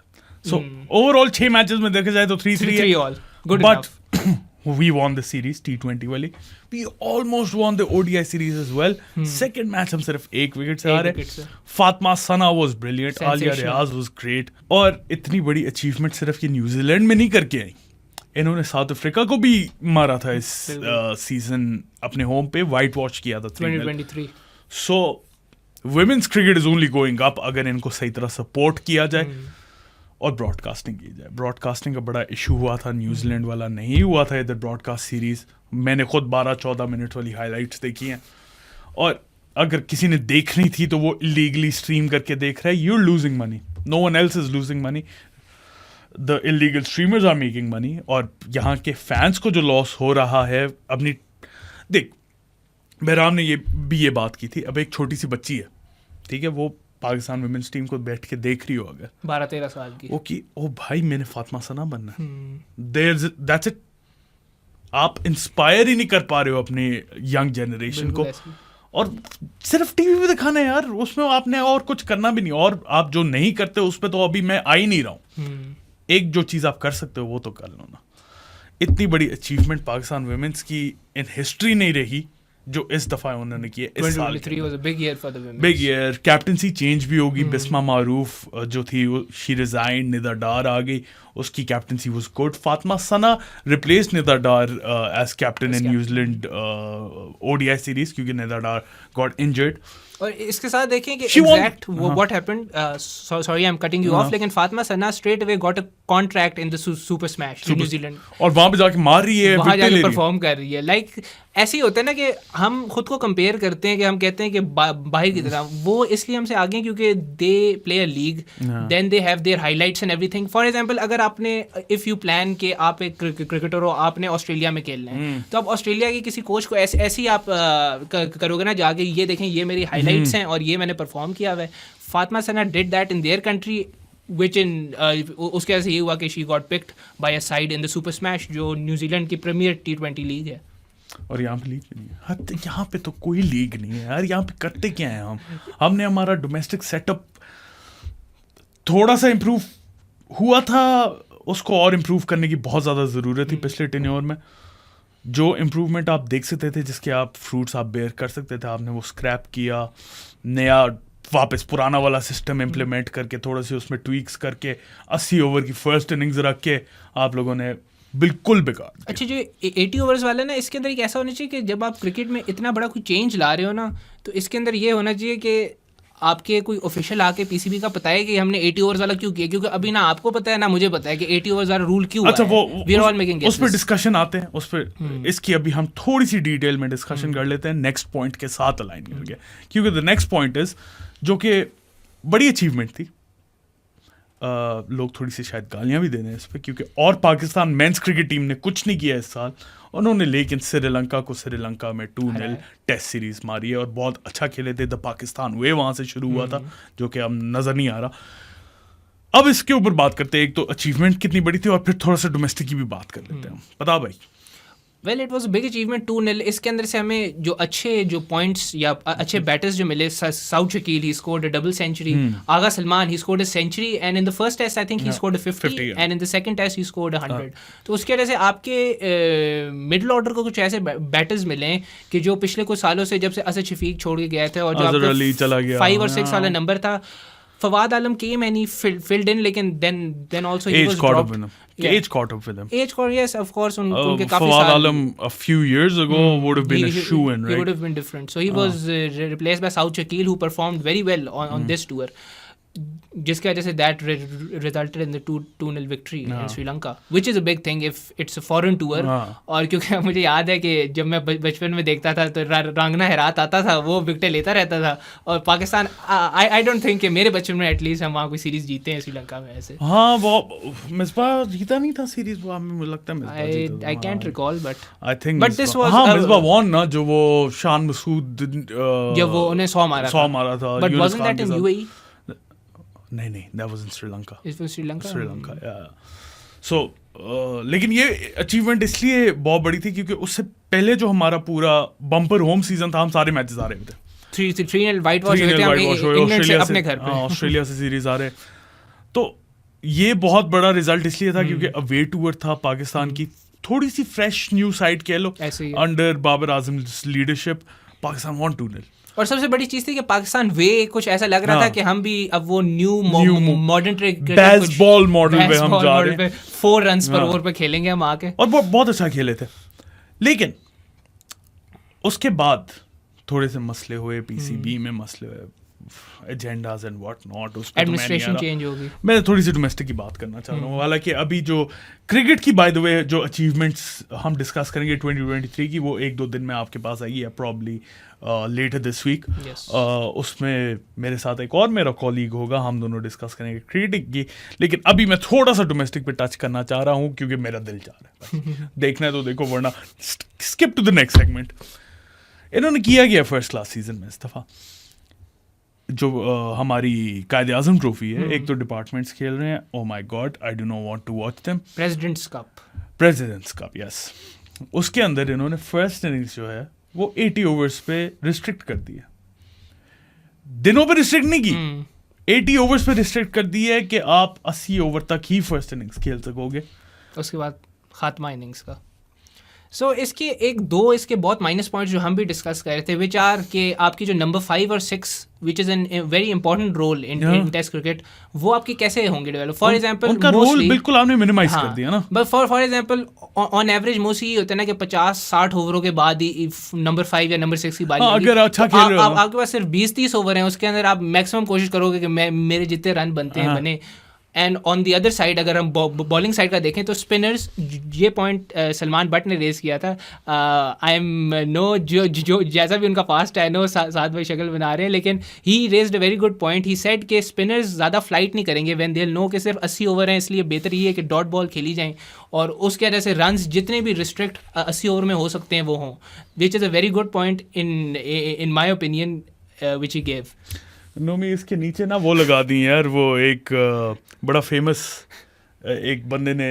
So ओवरऑल 6 मैचेस में देखा जाए तो 3-3 all. Good enough. But we won the series T20 वाली. We almost won the ODI series as well. Second match हम सिर्फ 1 विकेट से हारे. फातिमा सना was brilliant. Alia Riyaz was great. और इतनी बड़ी अचीवमेंट सिर्फ ये न्यूजीलैंड में नहीं करके आई, इन्होंने साउथ अफ्रीका को भी मारा था इस सीजन. अपने होम पे वाइट वॉश किया था 2023. So women's cricket is only going up अगर इनको सही तरह सपोर्ट किया जाए और ब्रॉडकास्टिंग की जाए. ब्रॉडकास्टिंग का बड़ा इशू हुआ था, न्यूजीलैंड वाला नहीं हुआ था इधर ब्रॉडकास्ट सीरीज. मैंने खुद 12-14 मिनट वाली हाईलाइट्स देखी हैं, और अगर किसी ने देखनी थी तो वो इलीगली स्ट्रीम करके देख रहा है. You are losing money, no one else is losing money. The illegal streamers are making money. और यहाँ के फैंस को जो लॉस हो रहा है अपनी, देख बहराम ने ये बात की थी. अब एक छोटी सी बच्ची है, ठीक है, वो पाकिस्तान वुमेन्स टीम को बैठ के देख रही हो अगर 12-13 साल की, ओके, ओ भाई मैंने फातिमा सना बनना है, दैट्स इट. आप इंस्पायर ही नहीं कर पा रहे हो अपने यंग जनरेशन को, और सिर्फ टीवी पे दिखाना है यार, उसमें आपने और कुछ करना भी नहीं. और आप जो नहीं करते उस पर तो अभी मैं आ ही नहीं रहा हूँ. एक जो चीज़ आप कर सकते हो वो तो कर लो ना. इतनी बड़ी अचीवमेंट पाकिस्तान वुमेन्स की इन हिस्ट्री नहीं रही जो इस दफ़ा उन्होंने किया. 2023 was a big year for the women. Big year. Captaincy change भी होगी. बिस्मा मारूफ जो थी शी रिजाइन, निदा डार आ गई, उसकी captaincy was good. Fatima Sana replace Nida Dar as captain in न्यूजीलैंड ODI सीरीज, क्योंकि निदा डार गॉट इंजर्ड. और इसके साथ देखें कि exact what happened, sorry I am cutting you off, लेकिन Fatima Sana straight away got a contract in the Super Smash in New Zealand, और वहां पे जाके मार रही है, वहां जाके परफॉर्म कर रही है. लाइक ऐसे ही होता है ना कि हम खुद को कंपेयर करते हैं कि हम कहते हैं कि बाहर की तरह, वो इसलिए हमसे आगे हैं क्योंकि they play a league, then they have their highlights and everything. For example, अगर आपने इफ यू प्लान कि आप एक क्रिकेटर हो, आपने ऑस्ट्रेलिया में खेलना है, तो आप ऑस्ट्रेलिया के किसी कोच को ऐसे ही आप करोगे ना जाके, ये देखें ये मेरी हाइलाइट्स हैं और ये मैंने परफॉर्म किया हुआ है. Fatima Sana did that in their country, which in उसके वजह से ये हुआ कि she got picked by a side in the Super Smash, जो न्यूजीलैंड की प्रीमियर T20 लीग है. और यहाँ पे लीग नहीं है, यहाँ पे तो कोई लीग नहीं है यार. यहाँ पे करते क्या है हमने हमारा डोमेस्टिक सेटअप थोड़ा सा इम्प्रूव हुआ था, उसको और इम्प्रूव करने की बहुत ज़्यादा ज़रूरत थी पिछले टेन्योर में. जो इम्प्रूवमेंट आप देख सकते थे, जिसके आप फ्रूट्स आप बेयर कर सकते थे, आपने वो स्क्रैप किया. नया वापस पुराना वाला सिस्टम इम्प्लीमेंट करके, थोड़े से उसमें ट्वीक्स करके, 80 ओवर की फर्स्ट इनिंग्स रख के आप लोगों ने बिल्कुल बेकार. अच्छा, जो 80 ओवर्स वाला ना, इसके अंदर एक ऐसा होना चाहिए कि जब आप क्रिकेट में इतना बड़ा कोई चेंज ला रहे हो ना, तो इसके अंदर ये होना चाहिए कि आपके कोई ऑफिशियल आके PCB का पता है कि हमने 80 ओवर्स वाला क्यों किया, क्योंकि अभी ना आपको पता है ना मुझे पता है कि 80 ओवर्स वाला रूल क्यों. अच्छा, वो उस पर डिस्कशन आते हैं, उस पर इसकी अभी हम थोड़ी सी डिटेल में डिस्कशन कर लेते हैं नेक्स्ट पॉइंट के साथ अलाइन करके, क्योंकि द नेक्स्ट पॉइंट इज, जो कि बड़ी अचीवमेंट थी, लोग थोड़ी सी शायद गालियां भी दे रहे हैं इस पर, क्योंकि और पाकिस्तान मेंस क्रिकेट टीम ने कुछ नहीं किया इस साल। उन्होंने लेकिन श्रीलंका को श्रीलंका में 2-0 टेस्ट सीरीज मारी है और बहुत अच्छा खेले थे। द पाकिस्तान वे वहाँ से शुरू हुआ था, जो कि अब नज़र नहीं आ रहा। अब इसके ऊपर बात करते हैं, एक तो अचीवमेंट कितनी बड़ी थी और फिर थोड़ा सा डोमेस्टिक की भी बात कर लेते हैं। बता भाई। Well it was a big achievement 2-0। इसके अंदर से हमें जो पॉइंट्स या अच्छे बैटर्स जो मिले, Saud Shakeel he scored a double century, Agha Salman he scored a century, and in the first test I think he scored a 50 and in the second test he scored a 100। तो उसके वजह से आपके मिडिल ऑर्डर को कुछ ऐसे बैटर्स मिले हैं कि जो पिछले कुछ सालों से, जब से असद शफीक छोड़ के गए थे और जो आपका 5 और 6 वाला नंबर था, फवाद आलम came and he filled in, लेकिन then also he was dropped. Age caught up with him. Age caught, yes, of course. उनके काफी Fawad Alam a few years ago would have been a shoe-in, right? He would have been different. So he was replaced by Saud Shakil, who performed very well on this tour. जिसकी वजह से that resulted in the 2-0 victory in Sri Lanka, which is a big thing if it's a foreign tour. और क्योंकि मुझे याद है कि जब मैं बचपन में देखता था तो रांगना हेरात आता था, वो विकेटें लेता रहता था। और पाकिस्तान, I don't think कि मेरे बचपन में एटलीस्ट हम वहाँ कोई सीरीज जीते हैं श्रीलंका में ऐसे। हाँ, वो मिसबाह जीता नहीं था सीरीज, वो हमें लगता है मिसबाह जीता था। I can't recall, but I think but this was Misbah won ना, जो वो शान मसूद जब वो उन्हें 100 मारा था। But wasn't that in UAE? नहीं, that was in Sri Lanka. It was Sri Lanka, yeah. So लेकिन ये अचीवमेंट इसलिए बहुत बड़ी थी क्योंकि उससे पहले जो हमारा पूरा बम्पर होम सीजन था, हम सारे मैचेस आ रहे थे। 3-0 वाइट वॉश हुए थे इंग्लैंड से अपने घर पे, ऑस्ट्रेलिया से सीरीज आ रहे। तो ये बहुत बड़ा रिजल्ट इसलिए था क्योंकि अवे टूर था पाकिस्तान की, थोड़ी सी फ्रेश न्यू साइड कह लो, under Babar Azam leadership Pakistan von 2-0। और सबसे बड़ी चीज थी कि पाकिस्तान वे कुछ ऐसा लग रहा था कि हम भी अब वो न्यू मॉडर्न बेसबॉल मॉडल पे हम जा रहे हैं, 4 रन्स पर ओवर पे खेलेंगे हम आके, और बहुत अच्छा खेले थे। लेकिन उसके बाद थोड़े से मसले हुए, पीसीबी में मसले हुए, एजेंडाज एंड व्हाट नॉट, उस पे एडमिनिस्ट्रेशन चेंज होगी। मैं थोड़ी सी डोमेस्टिक की बात करना चाह रहा हूँ। हालांकि अभी जो क्रिकेट की बाय द वे जो अचीवमेंट्स हम डिस्कस करेंगे 2023 की, वो 1-2 दिन में आपके पास आएगी, या प्रॉब्ली लेटर दिस वीक। उसमें मेरे साथ एक और मेरा कॉलीग होगा, हम दोनों डिस्कस करेंगे क्रिकेट की। लेकिन अभी मैं थोड़ा सा डोमेस्टिक पे टच करना चाह रहा हूँ क्योंकि मेरा दिल चाह रहा है। देखना है तो देखो, वरना skip to the next segment. इन्होंने किया गया फर्स्ट क्लास सीजन में इस दफ़ा जो हमारी कायदे आज़म ट्रॉफी है। एक तो डिपार्टमेंट्स खेल रहे हैं, oh my god, I do not want to watch them. Presidents cup, yes. उसके अंदर इन्होंने फर्स्ट इनिंग्स जो है वो 80 ओवर्स पे रिस्ट्रिक्ट कर दी है। दिनों पे रिस्ट्रिक्ट नहीं की, 80 ओवर्स पे रिस्ट्रिक्ट कर दी है कि आप 80 ओवर तक ही फर्स्ट इनिंग्स खेल सकोगे, उसके बाद खात्मा इनिंग्स का। सो इसके इसके बहुत माइनस पॉइंट्स जो हम भी डिस्कस कर रहे थे, विच आर के आपकी जो नंबर 5 और 6 which is an very important role in test cricket, वो आपके कैसे होंगे डेवलप। फॉर एग्जांपल उनका रोल बिल्कुल आपने मिनिमाइज कर दिया ना। But for example on average mostly होता है ना कि 50-60 ओवरों के बाद ही नंबर 5 या नंबर 6 की बारी, अगर अच्छा खेल रहे हो, आपके पास सिर्फ 20-30 ओवर हैं, उसके अंदर आप मैक्सिमम कोशिश करोगे कि मेरे जितने रन बनते हैं बने। And on the other side अगर हम बॉलिंग साइड का देखें तो स्पिनर्स, ये पॉइंट सलमान बट ने रेस किया था, आई एम नो जो जैसा भी उनका पास्ट है, नो साथ भाई शक्ल बना रहे हैं, लेकिन he raised a very good point. He said कि स्पिनर्स ज़्यादा फ्लाइट नहीं करेंगे व्हेन दे नो कि सिर्फ 80 ओवर हैं, इसलिए बेहतर ये है कि डॉट बॉल खेली जाएँ और उसके वजह से रन्स जितने भी रिस्ट्रिक्ट 80 ओवर में हो सकते हैं वो हों, which is a very good point in my opinion which he gave. Nomi इसके नीचे ना वो लगा दी यार, वो एक बड़ा फेमस एक बंदे ने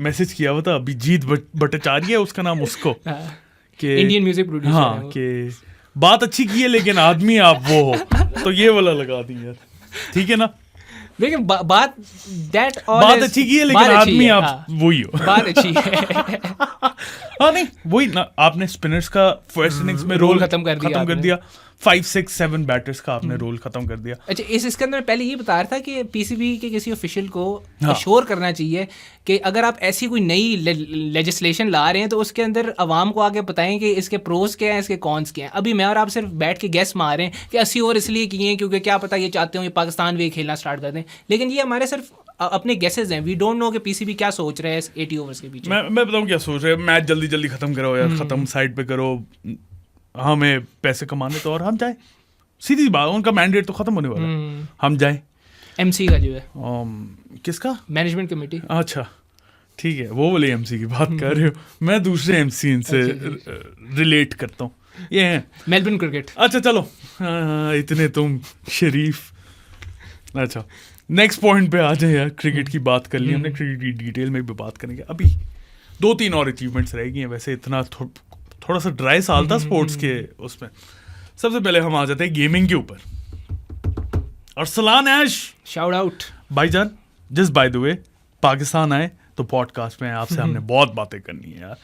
मैसेज किया हुआ था, अभिजीत भट्टाचार्य है उसका नाम, उसको कि इंडियन म्यूजिक प्रोड्यूसर, हाँ, कि बात अच्छी की है लेकिन आदमी आप वो हो, तो ये वाला लगा दी यार, ठीक है ना। लेकिन बात अच्छी की है लेकिन आदमी आप वही हो, बात अच्छी है। हाँ नहीं वही ना, आपने स्पिनर्स का फर्स्ट इनिंग्स में रोल खत्म कर दिया, 5, 6, 7 बैटर्स का आपने रोल खत्म कर दिया। अच्छा, इसके अंदर पहले ये बता रहा था कि पीसीबी के किसी ऑफिशियल को अश्योर करना चाहिए कि अगर आप ऐसी कोई नई लेजिस्लेशन ला रहे हैं तो उसके अंदर अवाम को आगे बताएं कि इसके प्रोज क्या हैं, इसके कॉन्स क्या हैं। अभी मैं और आप सिर्फ बैठ के गैस मार रहे हैं कि 80 ओवर इसलिए किए हैं क्योंकि क्या पता ये चाहते हो ये पाकिस्तान वे खेलना स्टार्ट कर दें, लेकिन ये हमारे सिर्फ अपने गेसेस हैं। वी डोंट नो कि पीसीबी क्या सोच रहे हैं 80 ओवर्स के पीछे। मैं बताऊं क्या सोच रहे हैं, मैच जल्दी जल्दी खत्म करो यार, खत्म साइड पे करो, हमें पैसे कमाने तो और हम जाए, सीधी बात, उनका मैंडेट तो खत्म होने वाला है, हम जाए। MC का जो है, किसका? Management committee. अच्छा ठीक है, वो वाले MC की बात कर रहे हो, मैं दूसरे MC इनसे रिलेट करता हूँ, ये है मेलबर्न क्रिकेट। अच्छा चलो, इतने तुम शरीफ। अच्छा नेक्स्ट पॉइंट पे आ जाए यार, क्रिकेट की बात कर ली हमने, क्रिकेट की डिटेल में भी बात करेंगे। अभी 2-3 और अचीवमेंट्स रह गई हैं, वैसे इतना थोड़ा सा ड्राई साल था स्पोर्ट्स के उसमें। सबसे पहले हम आ जाते हैं गेमिंग के ऊपर। अरसलान ऐश, शाउट आउट भाईजान, जस्ट बाय द वे पाकिस्तान आए तो पॉडकास्ट में आपसे हमने बहुत बातें करनी है यार।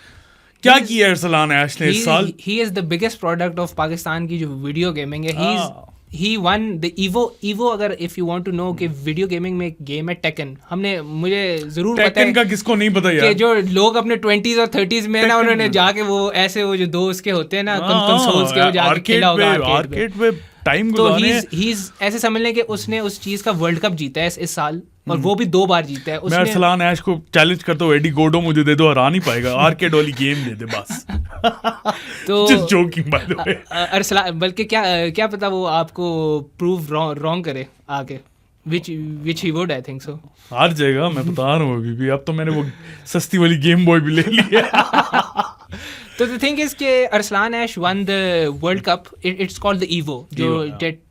क्या किया है अरसलान ऐश ने इस साल? He is the biggest product of Pakistan की जो वीडियो गेमिंग है। He won the Evo. अगर if you want to know कि वीडियो गेमिंग में एक गेम है टेकन, मुझे जरूर पता है, टेकन का किसको नहीं पता यार, कि जो लोग अपने 20s और 30s में ना, उन्होंने जाके वो ऐसे वो जो दो उसके होते हैं ना कंसोल्स के, वो जाके खेला होगा आर्केड पे टाइम तो गुजारे। ही ऐसे समझ लें कि उसने उस चीज का वर्ल्ड कप जीता है इस साल, और वो भी 2 बार जीता है। मैं अरसलान ऐश को चैलेंज करता हूँ, एडी गोडो मुझे दे दो, हरा नहीं पाएगा, आर्केड वाली गेम दे दे बस। तो जस्ट जोकिंग बाय द वे। अरसलान, बल्कि क्या पता वो आपको प्रूव रॉन्ग करे आगे, which he would, I think so. हार जाएगा, मैं बता रहा हूँ अभी भी। अब तो मैंने वो सस्ती वाली गेम बॉय भी ले ली है। तो the thing is कि अरसलान ऐश won the World Cup. It's called the EVO, जो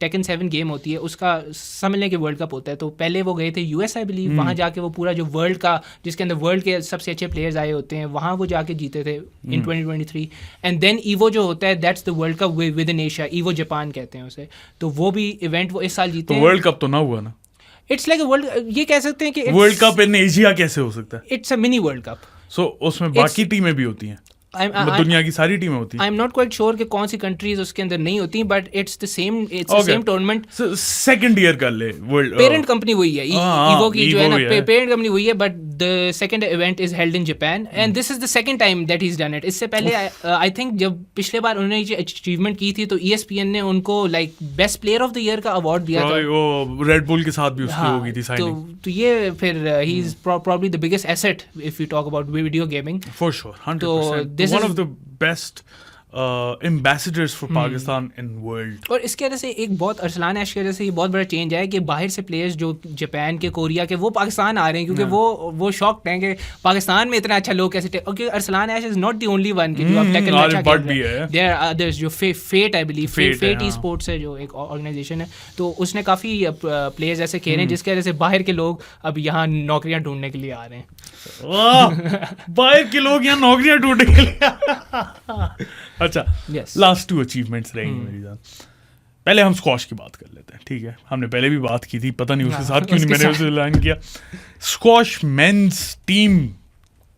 Tekken 7 गेम होती है, उसका समझ लें कि वर्ल्ड कप होता है। तो पहले वो गए थे US I believe, वहाँ जाके वो पूरा जो वर्ल्ड का, जिसके अंदर वर्ल्ड के सबसे अच्छे प्लेयर्स आए होते हैं, वहाँ वो जाके जीते थे in 2023. एंड देन EVO जो होता है, that's the World Cup within Asia. EVO Japan कहते हैं उसे। तो वो भी इवेंट वो इस साल जीते हैं। तो वर्ल्ड कप तो ना हुआ ना? इट्स लाइक वर्ल्ड, ये कह सकते हैं कि वर्ल्ड कप इन एशिया कैसे हो सकता है? It's a mini world cup. So उसमें बाकी टीमें भी होती हैं, दुनिया की सारी टीमें होती हैं। आई एम नॉट क्वाइट श्योर कि कौन सी कंट्रीज उसके अंदर नहीं होती, but it's the same tournament. Second year कर ले, वर्ल्ड पेरेंट कंपनी वही है, ईवो की जो है ना, पेरेंट कंपनी वही है, but the second event is held in Japan and this is the second time that he is done it. इससे पहले आई थिंक जब पिछले बार उन्होंने ये अचीवमेंट की थी तो ESPN ने उनको like best player of the year का अवार्ड दिया था। वो रेड बुल के साथ भी उसकी हो गई थी साइनिंग। तो ये फिर ही is probably the biggest asset if you talk about video gaming, for sure, 100%। One of the best ambassadors for Pakistan in world. और इसके वजह से एक बहुत अरसलान ऐश की वजह से ये बहुत बड़ा चेंज है कि बाहर से प्लेयर्स जो जापान के, कोरिया के, वो पाकिस्तान आ रहे हैं, क्योंकि वो शॉक्ड हैं कि पाकिस्तान में इतना अच्छा लोग कैसे। क्योंकि Arslan Ash is not the only one कि जो अब टेकन में अच्छा खेल रहा है। देयर आर अदर्स, जो Fate I believe, Fate esports है जो एक ऑर्गेनाइजेशन है, तो उसने काफ़ी प्लेयर्स ऐसे खेले हैं जिसकी वजह से बाहर के लोग अब यहाँ नौकरियाँ ढूंढने के लिए आ रहे हैं। बाहर के लोग यहाँ नौकरियाँ ढूंढने के लिए। अच्छा, लास्ट 2 अचीवमेंट्स रहेंगे मेरी जान। पहले हम स्क्वॉश की बात कर लेते हैं, ठीक है? हमने पहले भी बात की थी, पता नहीं उसके साथ क्यों नहीं मैंने उसे लाइन किया। Squash men's team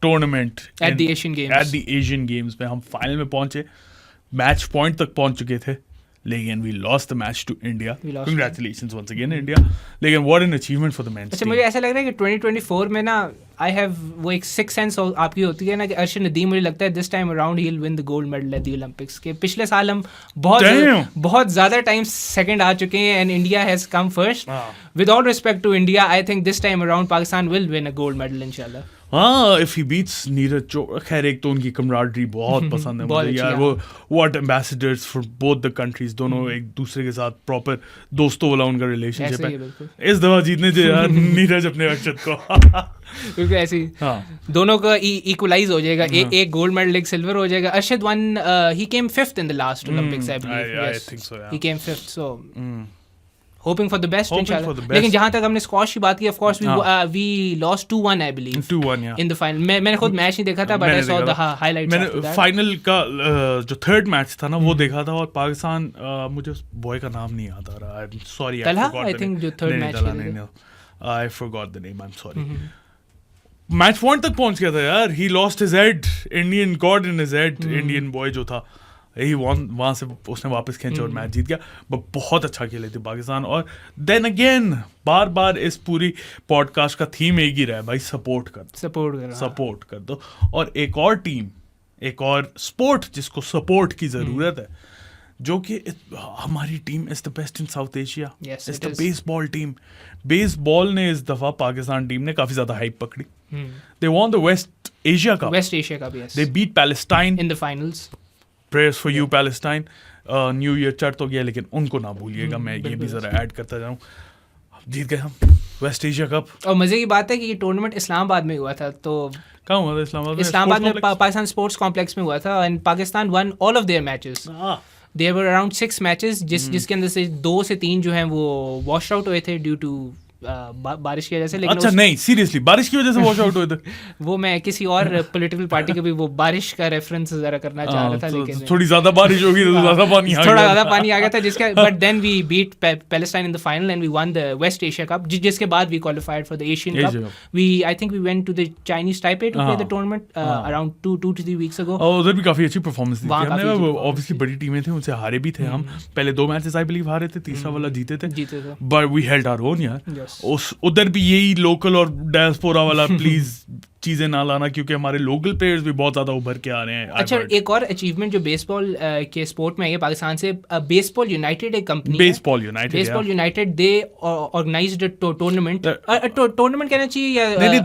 tournament at the Asian games में हम फाइनल में पहुंचे, मैच पॉइंट तक पहुंच चुके थे, लेकिन we lost the match to India. Congratulations once again India. लेकिन what an achievement for the men's. अच्छा, मुझे ऐसा लग रहा है कि 2024 में ना आई हैव वो एक सिक्स सेंस आपकी होती है ना कि अर्शद नदीम, मुझे लगता है this time around he will win the gold medal at the Olympics. के पिछले साल हम बहुत ज़्यादा टाइम सेकंड आ चुके हैं and India has come first. With all respect to India, I think this time around Pakistan will win a gold medal इंशाल्लाह। हाँ, if he beats Neeraj Chopra. खैर, एक तो उनकी कमराडरी बहुत पसंद है मुझे यार। वो what ambassadors for both the countries, दोनों एक दूसरे के साथ प्रॉपर दोस्तों वाला उनका रिलेशनशिप है। इस दफा जीतने चाहिए यार नीरज अपने अक्षत को। बिल्कुल ऐसी, दोनों का इक्वलाइज हो जाएगा, एक गोल्ड मेडल एक सिल्वर हो जाएगा। Arshad one, he came 5th in the last Olympics I believe. I think so, he came 5th, so hoping for the best इंशाल्लाह। लेकिन जहाँ तक हमने स्क्वॉश की बात की, of course we lost 2-1 I believe 2-1 yeah. in the final। मैंने खुद मैच नहीं देखा था, but I saw the highlights। मैंने फाइनल का जो थर्ड मैच था ना वो देखा था, और पाकिस्तान, मुझे उस बॉय का नाम नहीं याद आ रहा, I'm sorry, I think जो third match I forgot the name, I'm sorry। Match point तक पहुंच गया था यार, he lost his head, Indian god in his head, Indian boy जो था, ही वहाँ से उसने वापस खींचा और मैच जीत गया। बहुत अच्छा खेले थे पाकिस्तान। और देन अगेन बार बार इस पूरी पॉडकास्ट का थीम एक ही रहा है भाई, सपोर्ट कर दो। और एक और टीम, एक और स्पोर्ट जिसको सपोर्ट की ज़रूरत है, जो कि हमारी team is the best in south Asia, is the baseball team. Baseball ने इस दफ़ा पाकिस्तान टीम ने काफ़ी ज़्यादा हाइप पकड़ी। They won the West Asia Cup भी। They beat Palestine in the finals. Prayers for you Palestine. New year चढ़ तो गया, लेकिन उनको ना भूलिएगा, मैं ये भी ज़रा ऐड करता जाऊँ, जीत गए हम। वेस्ट एशिया कप और मजे की बात है कि ये टूर्नामेंट इस्लामाबाद में हुआ था, तो कहाँ हुआ था? इस्लामाबाद में पाकिस्तान स्पोर्ट्स कॉम्प्लेक्स में हुआ था, and Pakistan won all of their matches. There were around 6 matches जिसके अंदर से 2 से 3 जो हैं वो वॉश आउट हुए थे ड्यू टू बारिश की वजह से। लेकिन अच्छा नहीं, सीरियसली बारिश की वजह से वॉश आउट हुए थे? वो मैं किसी और पॉलिटिकल पार्टी के भी वो बारिश का रेफरेंस जरा करना चाह रहा था, लेकिन थोड़ी ज्यादा बारिश होगी तो ज्यादा पानी आ गया, थोड़ा ज्यादा पानी आ गया था जिसका, but then we beat Palestine in the final and we won the West Asia Cup, जिसके बाद we qualified for the Asian Cup. We I think we went to the Chinese Taipei to play the tournament around 2 to 3 weeks ago. उधर भी काफी अच्छी performance दी थी हमने, obviously बड़ी टीमें थी, उनसे हारे भी थे हम। पहले 2 मैचेस आई बिलीव हारे थे, तीसरा वाला जीते थे, but we held our own यार। उधर भी यही लोकल और डायस्पोरा वाला प्लीज चीजें ना लाना, क्योंकि हमारे लोकल प्लेयर्स भी बहुत ज्यादा उभर के आ रहे हैं। अच्छा, एक और अचीवमेंट जो बेसबॉल के स्पोर्ट में है पाकिस्तान से, बेसबॉल यूनाइटेड एक company, Baseball United they organised a tournament, tournament कहना चाहिए या नहीं,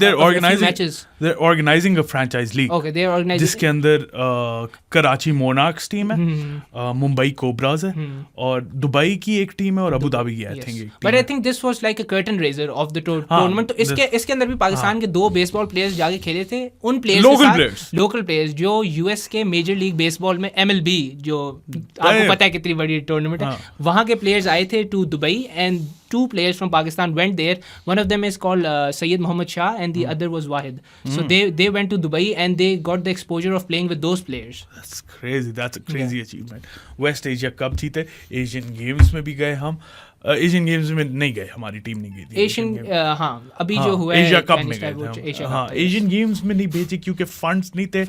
they're organizing a franchise league। Okay, they are organizing, जिसके अंदर कराची मोनार्क्स टीम है, मुंबई कोबराज है, और दुबई की एक टीम है, और अबू धाबी की I think. But I think this was like a curtain raiser of the tournament. तो इसके अंदर भी पाकिस्तान के 2 बेसबॉल प्लेयर्स जाके खेले थे, उन प्लेयर्स लोकल प्लेयर्स जो यूएस के मेजर लीग बेसबॉल में MLB, जो आपको पता है कितनी बड़ी टूर्नामेंट है, वहां के प्लेयर्स आए थे to Dubai, and 2 players from Pakistan went there. One of them is called Sayyid Muhammad Shah and the other was Wahid. So they went to Dubai and they got the exposure of playing with those players. That's crazy. That's a crazy achievement. West Asia Cup जीते, Asian Games में भी गए हम। Asian games में नहीं गए, हमारी team नहीं गई थी एशियन, हाँ अभी जो हुआ है एशिया कप में गए थे। हाँ, एशियन गेम्स में नहीं भेजे क्योंकि फंड्स नहीं थे,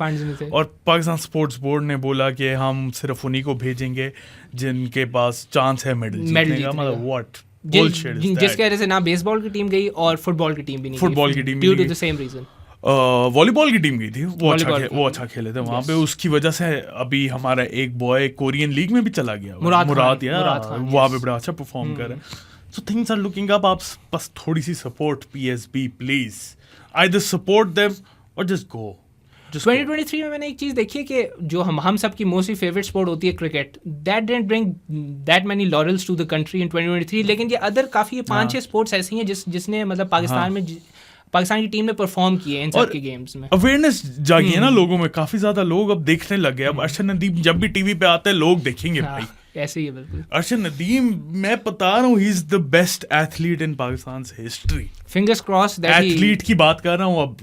और पाकिस्तान स्पोर्ट्स बोर्ड ने बोला कि हम सिर्फ उन्हीं को भेजेंगे जिनके पास चांस है मेडल जीतने का। मतलब व्हाट जिसके वजह से ना बेसबॉल की टीम गई और फुटबॉल की टीम भी नहीं, फुटबॉल की team due to the same reason. Volleyball की टीम गई थी, वो अच्छा खेले थे वहाँ पे, उसकी वजह से अभी हमारा एक बॉय कोरियन लीग में भी चला गया, मुराद यार, वहाँ पे बड़ा अच्छा परफॉर्म कर रहा है। So things are looking up. आप बस थोड़ी सी support PSB please, either support them और जस्ट गो। 2023 में मैंने एक चीज़ देखी है कि जो हम सब की मोस्टली फेवरेट स्पोर्ट होती है cricket, that didn't bring that many laurels to the country in 2023, लेकिन ये अदर काफ़ी 5-6 स्पोर्ट्स ऐसी हैं जिसने मतलब पाकिस्तान की टीम ने परफॉर्म किए इन सब के गेम्स में। अवेयरनेस जागी है ना लोगों में, काफी ज्यादा लोग अब देखने लग गए। अब अर्शद नदीम जब भी टीवी पे आते हैं लोग देखेंगे। भाई ऐसे ही है बिल्कुल। अर्शद नदीम, मैं बता रहा हूँ, ही is the best athlete in Pakistan history. Fingers cross that athlete की बात कर रहा हूँ अब,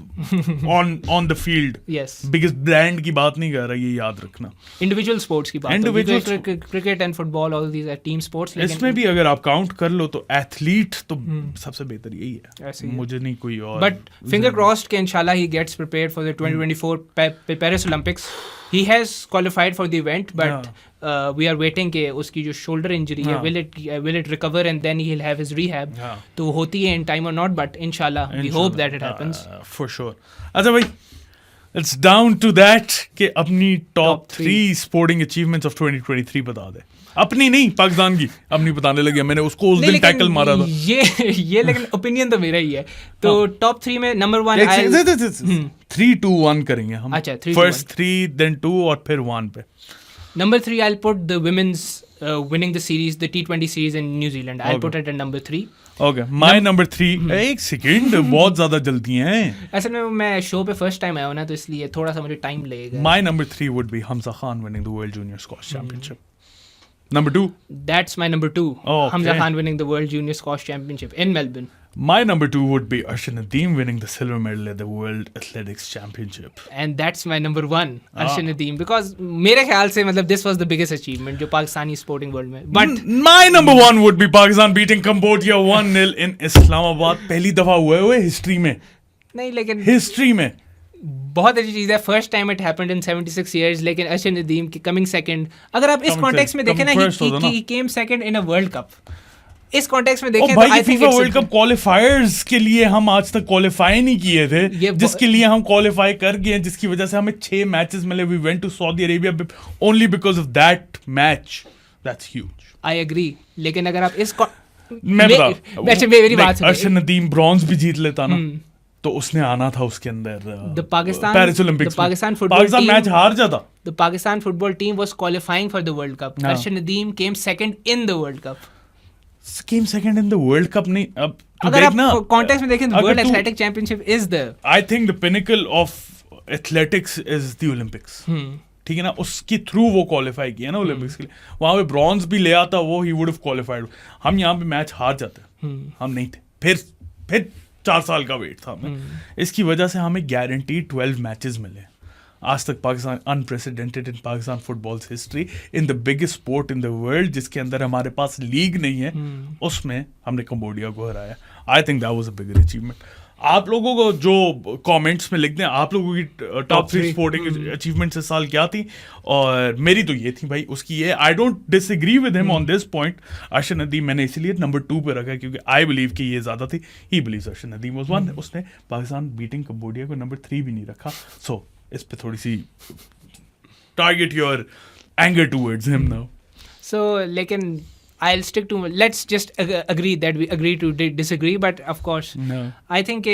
on the field. Yes, biggest brand की बात नहीं कर रहा, ये याद रखना। इंडिविजुअल स्पोर्ट्स की बात, cricket and football, all these are team sports. इसमें भी अगर आप काउंट कर लो तो एथलीट तो सबसे बेहतर यही है, मुझे नहीं कोई और। बट फिंगर क्रॉस्ड के इंशाल्लाह he gets prepared for the 2024 Paris Olympics. He has qualified for the event, but we are waiting कि उसकी जो shoulder injury है, will it recover and then he'll have his rehab. तो होती है in time or not, but inshallah we hope that it happens. For sure. अच्छा भाई, it's down to that कि अपनी top 3 sporting achievements of 2023 बता दे। अपनी नहीं, पाकिस्तान की अपनी बताने लगे, मैंने उसको उस दिन टैकल मारा था। ये लेकिन ओपिनियन तो मेरा ही है। तो टॉप 3 में नंबर 1 3, 2, 1 करेंगे हम। अच्छा, फर्स्ट 3 देन 2 और फिर 1 पे। Number 3 I'll put the women's winning the series, the T20 series in New Zealand. I'll put it at number 3. Okay, my number 3. एक सेकंड, बहुत ज्यादा जल्दी हैं। असल में मैं शो पे फर्स्ट टाइम आया हूँ ना, तो इसलिए थोड़ा सा मुझे टाइम लगेगा। My number 3 would be Hamza Khan winning the World Junior Squash Championship. Number 2. That's my number 2. Hamza Khan winning the World Junior Squash Championship in Melbourne. My number 2 would be Arshad Nadeem winning the silver medal at the World Athletics Championship. And that's my number 1, Arshad Nadeem, because मेरे ख्याल से मतलब this was the biggest achievement जो Pakistani sporting world में। But my number 1 would be Pakistan beating Cambodia 1-0 in Islamabad. पहली दफा हुए history में। नहीं, लेकिन हिस्ट्री में बहुत अच्छी चीज़ है। First time it happened in 76 years, लेकिन अर्शद नदीम की कमिंग सेकंड, अगर आप इस कॉन्टेक्स्ट में देखें ना, he came second in a world cup. इस कॉन्टेक्स्ट में देखें तो I think FIFA World Cup qualifiers के लिए हम आज तक क्वालिफाई नहीं किए थे, जिसके लिए हम क्वालिफाई कर गए, जिसकी वजह से हमें 6 मैचेस मिले। We went to Saudi Arabia only because of that match. That's huge. I agree, लेकिन अगर आप इस मेरी बात, अर्शद नदीम ब्रॉन्ज भी जीत लेता ना, तो उसने आना था उसके अंदर पेरिस ओलंपिक्स। पाकिस्तान मैच हार जाता। The Pakistan football team was qualifying for the World Cup. Arshad Nadeem came second in the World Cup. came second in the World Cup. नहीं अब तो अगर देखना आप कॉन्टेक्स्ट में देखें, अगर वर्ल्ड तू- athletic championship is the I think the pinnacle of athletics is the Olympics. ठीक है ना, उसके थ्रू वो क्वालिफाई किया ना ओलंपिक्स के लिए. वहां पे ब्रॉन्ज भी ले आता वो, ही वुड हैव क्वालिफाइड. हम यहाँ पे मैच हार जाते, हम नहीं थे. फिर 4 साल का वेट था हमें. इसकी वजह से हमें गारंटीड 12 मैचेस मिले. आज तक Pakistan unprecedented in Pakistan footballs history in the biggest sport in the world, जिसके अंदर हमारे पास लीग नहीं है, उसमें हमने कंबोडिया को हराया. I think that was a bigger achievement. आप लोगों को जो कमेंट्स में लिख दें आप लोगों की टॉप 3 स्पोर्टिंग अचीवमेंट्स इस साल क्या थी, और मेरी तो ये थी भाई. उसकी ये, I don't disagree with him on this point. Arshad Nadeem मैंने इसीलिए नंबर 2 पे रखा क्योंकि आई बिलीव कि ये ज़्यादा थी. He believes Arshad Nadeem was one. उसने पाकिस्तान बीटिंग कंबोडिया को नंबर 3 भी नहीं रखा. सो इस पे थोड़ी सी target your anger towards him now. So, लेकिन I'll stick to, let's just agree that we agree to disagree, but of course No. I think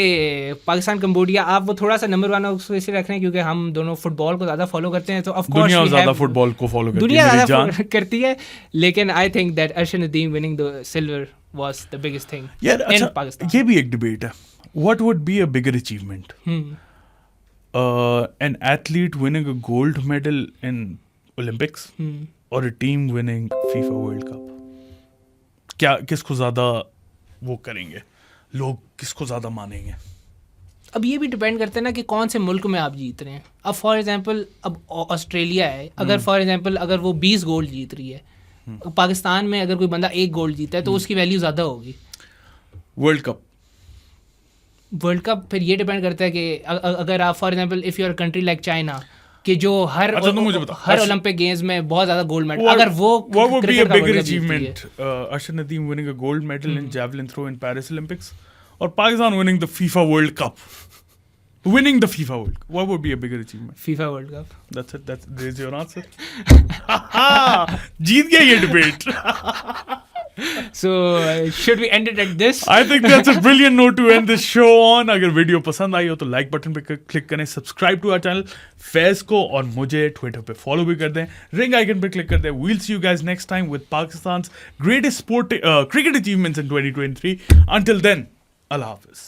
Pakistan Cambodia आप वो थोड़ा सा नंबर 1 उसको इसे रख रहे हैं क्योंकि हम दोनों फुटबॉल को ज़्यादा फॉलो करते हैं, तो ऑफ कोर्स दुनिया ज़्यादा फुटबॉल को फॉलो करती है दुनिया मेरी ज़्यादा जान. करती है, लेकिन I think that Arshad Nadeem winning the silver was the biggest thing यार इन अच्छा, पाकिस्तान. ये भी एक डिबेट है. What would be a bigger achievement? An athlete winning a gold medal in Olympics or a team winning FIFA World Cup? क्या किसको ज़्यादा वो करेंगे लोग, किसको ज़्यादा मानेंगे? अब ये भी डिपेंड करता है ना कि कौन से मुल्क में आप जीत रहे हैं. अब फॉर एग्जांपल अब ऑस्ट्रेलिया है, अगर फॉर एग्जांपल अगर वो 20 गोल्ड जीत रही है, पाकिस्तान में अगर कोई बंदा 1 गोल्ड जीता है तो उसकी वैल्यू ज़्यादा होगी. वर्ल्ड कप फिर ये डिपेंड करता है कि अगर आप for example if your country like China कि जो हर अच्छा, तो मुझे बता, हर ओलंपिक गेम्स में बहुत ज़्यादा गोल्ड मेडल, अगर वो what would be a cricket का bigger World Cup जीतती है. achievement? Arshad Nadeem winning a gold medal in javelin throw in Paris Olympics, or Pakistan winning the FIFA World Cup? Winning the FIFA World Cup. What would be a bigger achievement? FIFA World Cup. That's it. There's your answer. जीत गया ये debate. So should we end it at this? I think that's a brilliant note to end this show on. अगर video पसंद आई हो तो like button पे click करें, subscribe to our channel Faiz को, और मुझे ट्विटर पे फॉलो भी कर दें, रिंग आइकन पे क्लिक कर दें. We'll see you guys next time with Pakistan's greatest cricket achievements in 2023. Until then, अल्लाह हाफिज.